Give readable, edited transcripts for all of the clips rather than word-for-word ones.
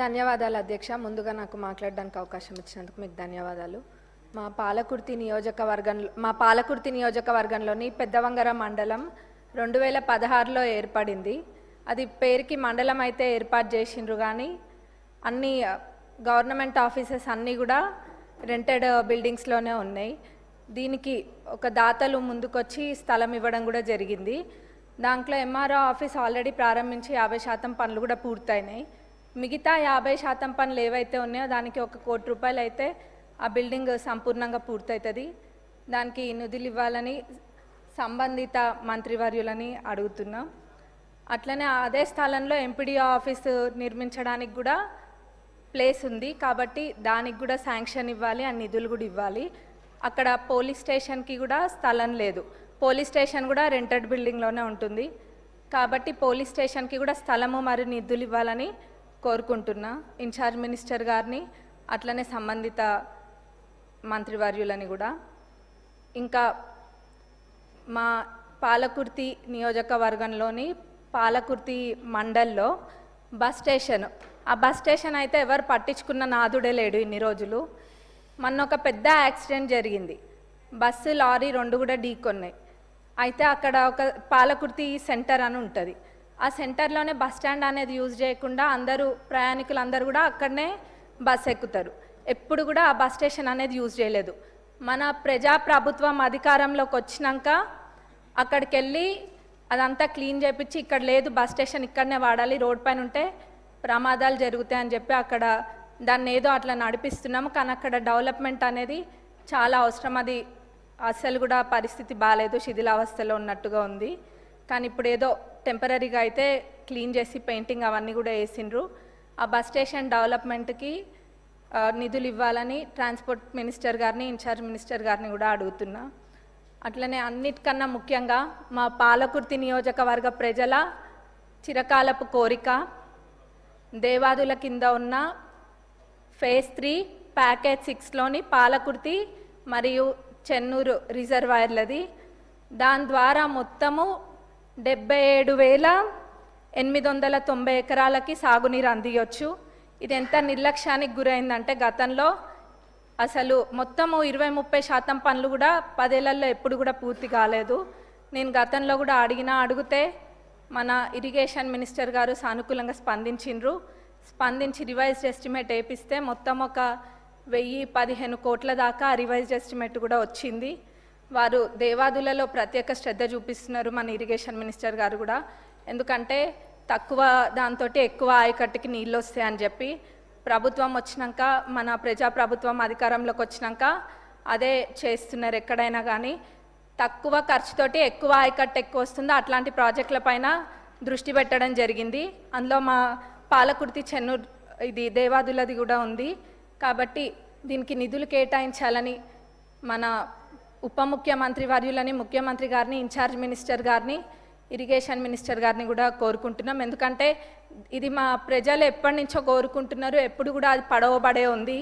ధన్యవాదాలు అధ్యక్ష. ముందుగా నాకు మాట్లాడడానికి అవకాశం ఇచ్చినందుకు మీకు ధన్యవాదాలు. మా పాలకుర్తి నియోజకవర్గంలోని పెద్దవంగర మండలం 2016లో ఏర్పడింది. అది పేరుకి మండలం అయితే ఏర్పాటు చేసిండ్రు, కానీ అన్ని గవర్నమెంట్ ఆఫీసెస్ అన్నీ కూడా రెంటెడ్ బిల్డింగ్స్లోనే ఉన్నాయి. దీనికి ఒక దాతలు ముందుకొచ్చి స్థలం ఇవ్వడం కూడా జరిగింది. దాంట్లో ఎంఆర్ఓ ఆఫీస్ ఆల్రెడీ ప్రారంభించి 50% పనులు కూడా పూర్తయినాయి. మిగతా 50% పనులు ఏవైతే ఉన్నాయో దానికి ₹1 కోటి అయితే ఆ బిల్డింగ్ సంపూర్ణంగా పూర్తవుతుంది. దానికి నిధులు ఇవ్వాలని సంబంధిత మంత్రివర్యులని అడుగుతున్నాం. అట్లనే అదే స్థలంలో ఎంపీడీఓ ఆఫీసు నిర్మించడానికి కూడా ప్లేస్ ఉంది, కాబట్టి దానికి కూడా శాంక్షన్ ఇవ్వాలి, ఆ నిధులు కూడా ఇవ్వాలి. అక్కడ పోలీస్ స్టేషన్కి కూడా స్థలం లేదు. పోలీస్ స్టేషన్ కూడా రెంటెడ్ బిల్డింగ్లోనే ఉంటుంది, కాబట్టి పోలీస్ స్టేషన్కి కూడా స్థలము మరియు నిధులు ఇవ్వాలని కోరుకుంటున్నా ఇన్ఛార్జ్ మినిస్టర్ గారిని, అట్లనే సంబంధిత మంత్రివర్యులని కూడా. ఇంకా మా పాలకుర్తి నియోజకవర్గంలోని పాలకుర్తి మండల్లో బస్ స్టేషన్, ఆ బస్ స్టేషన్ అయితే ఎవరు పట్టించుకున్న నాదుడే లేడు ఇన్ని రోజులు. మొన్న ఒక పెద్ద యాక్సిడెంట్ జరిగింది, బస్సు లారీ 2 కూడా ఢీకొన్నాయి. అయితే అక్కడ ఒక పాలకుర్తి సెంటర్ అని ఉంటుంది, ఆ సెంటర్లోనే బస్ స్టాండ్ అనేది యూజ్ చేయకుండా ప్రయాణికులు అందరూ కూడా అక్కడనే బస్ ఎక్కుతారు. ఎప్పుడు కూడా ఆ బస్ స్టేషన్ అనేది యూజ్ చేయలేదు. మన ప్రజాప్రభుత్వం అధికారంలోకి వచ్చినాక అక్కడికి వెళ్ళి అదంతా క్లీన్ చేయించి ఇక్కడ లేదు బస్ స్టేషన్ ఇక్కడనే వాడాలి, రోడ్ పైన ఉంటే ప్రమాదాలు జరుగుతాయని చెప్పి అక్కడ దాన్ని ఏదో అట్లా నడిపిస్తున్నాము. కానీ అక్కడ డెవలప్మెంట్ అనేది చాలా అవసరం. అది అసలు కూడా పరిస్థితి బాగాలేదు, శిథిలావస్థలో ఉన్నట్టుగా ఉంది. కానీ ఇప్పుడు ఏదో టెంపరీగా అయితే క్లీన్ చేసి పెయింటింగ్ అవన్నీ కూడా వేసిండ్రు. ఆ బస్ స్టేషన్ డెవలప్మెంట్కి నిధులు ఇవ్వాలని ట్రాన్స్పోర్ట్ మినిస్టర్ గారిని, ఇన్ఛార్జ్ మినిస్టర్ గారిని కూడా అడుగుతున్నా. అట్లనే అన్నిటికన్నా ముఖ్యంగా మా పాలకుర్తి నియోజకవర్గ ప్రజల చిరకాలపు కోరిక దేవాదుల కింద ఉన్న ఫేజ్ 3 ప్యాకేజ్ 6లోని పాలకుర్తి మరియు చెన్నూరు రిజర్వాయర్లది. దాని ద్వారా మొత్తము 77,890 ఎకరాలకి సాగునీరు అందియొచ్చు. ఇది ఎంత నిర్లక్ష్యానికి గురైందంటే గతంలో అసలు మొత్తము 20-30% పనులు కూడా 10 ఏళ్లలో ఎప్పుడు కూడా పూర్తి కాలేదు. నేను గతంలో కూడా అడిగితే మన ఇరిగేషన్ మినిస్టర్ గారు సానుకూలంగా స్పందించి రివైజ్డ్ ఎస్టిమేట్ వేపిస్తే మొత్తం ఒక 1015 కోట్ల దాకా రివైజ్డ్ ఎస్టిమేట్ కూడా వచ్చింది. వారు దేవాదులలో ప్రత్యేక శ్రద్ధ చూపిస్తున్నారు మన ఇరిగేషన్ మినిస్టర్ గారు కూడా, ఎందుకంటే తక్కువ దాంతో ఎక్కువ ఆయకట్టుకి నీళ్ళు వస్తాయని చెప్పి. ప్రభుత్వం వచ్చినాక, మన ప్రజాప్రభుత్వం అధికారంలోకి వచ్చినాక అదే చేస్తున్నారు. ఎక్కడైనా కానీ తక్కువ ఖర్చుతోటి ఎక్కువ ఆయకట్టు ఎక్కువ వస్తుందో అట్లాంటి ప్రాజెక్టుల పైన దృష్టి పెట్టడం జరిగింది. అందులో మా పాలకుర్తి చెన్నూరు ఇది దేవాదులది కూడా ఉంది. కాబట్టి దీనికి నిధులు కేటాయించాలని మన ఉప ముఖ్యమంత్రి వర్యులని, ముఖ్యమంత్రి గారిని, ఇన్ఛార్జ్ మినిస్టర్ గారిని, ఇరిగేషన్ మినిస్టర్ గారిని కూడా కోరుకుంటున్నాం. ఎందుకంటే ఇది మా ప్రజలు ఎప్పటి నుంచో కోరుకుంటున్నారు, ఎప్పుడు కూడా అది పడవబడే ఉంది.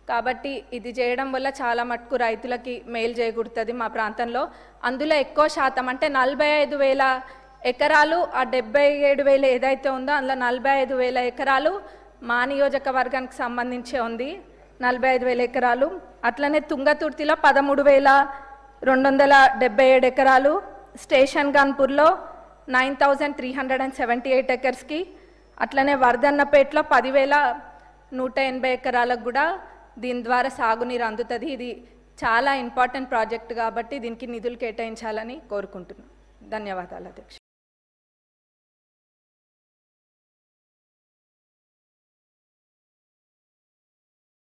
కాబట్టి ఇది చేయడం వల్ల చాలా మటుకు రైతులకి మేలు చేకూరుతుంది మా ప్రాంతంలో. అందులో ఎక్కువ శాతం అంటే 45,000 ఎకరాలు, ఆ 77,000 ఏదైతే ఉందో అందులో 45,000 ఎకరాలు మా నియోజకవర్గానికి సంబంధించే ఉంది, 45,000 ఎకరాలు. అట్లనే తుంగతుర్తిలో 13,277 ఎకరాలు, స్టేషన్ గన్పూర్లో 9,378 ఎకర్స్కి, అట్లనే వర్ధన్నపేటలో 10,180 ఎకరాలకు కూడా దీని ద్వారా సాగునీరు అందుతుంది. ఇది చాలా ఇంపార్టెంట్ ప్రాజెక్ట్ కాబట్టి దీనికి నిధులు కేటాయించాలని కోరుకుంటున్నాను. ధన్యవాదాలు అధ్యక్ష.